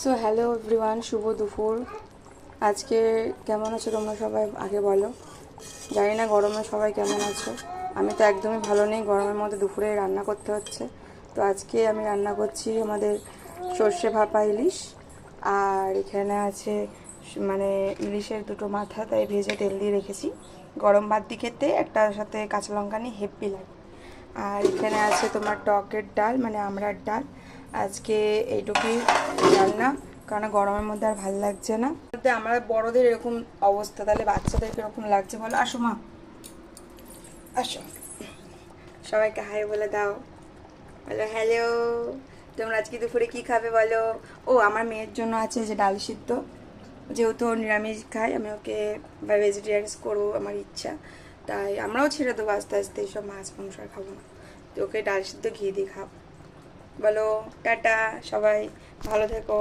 So hello everyone, শুভ দুপুর। আজকে কেমন আছো তোমরা সবাই আগে বলো। জানি না গরমে সবাই কেমন আছো। আমি তো একদমই ভালো নেই, গরমের মধ্যে দুপুরে রান্না করতে হচ্ছে। তো আজকে আমি রান্না করছি আমাদের সর্ষে ভাপা ইলিশ। আর এখানে আছে মানে ইলিশের দুটো মাথা, তাই ভেজে তেল দিয়ে রেখেছি। গরম ভাত দিয়ে খেতে একটার সাথে কাঁচা লঙ্কা নিয়ে হেব্বি লাগে। আর এখানে আছে তোমার টকের ডাল, মানে আমড়ার ডাল। আজকে এইটুকুই রান্না, কারণ গরমের মধ্যে আর ভাল লাগছে না। বলতে আমরা বড়দের এরকম অবস্থা, তাহলে বাচ্চাদের কিরকম লাগছে বলো। আসো মা, আসো, সবাইকে হাই বলে দাও। বলো হ্যালো। তোমরা আজকে দুপুরে কি খাবে বলো। ও, আমার মেয়ের জন্য আছে যে ডাল সিদ্ধ, যেহেতু ও নিরামিষ খায়, আমি ওকে বা ভেজিটেরিয়ানস করবো আমার ইচ্ছা। তাই আমরাও ছেড়ে দেবো আস্তে আস্তে, এইসব মাছ মাংস আর খাবো না। তো ওকে ডাল সিদ্ধ ঘি দিয়ে খাবো। বলো টাটা সবাই, ভালো থেকো।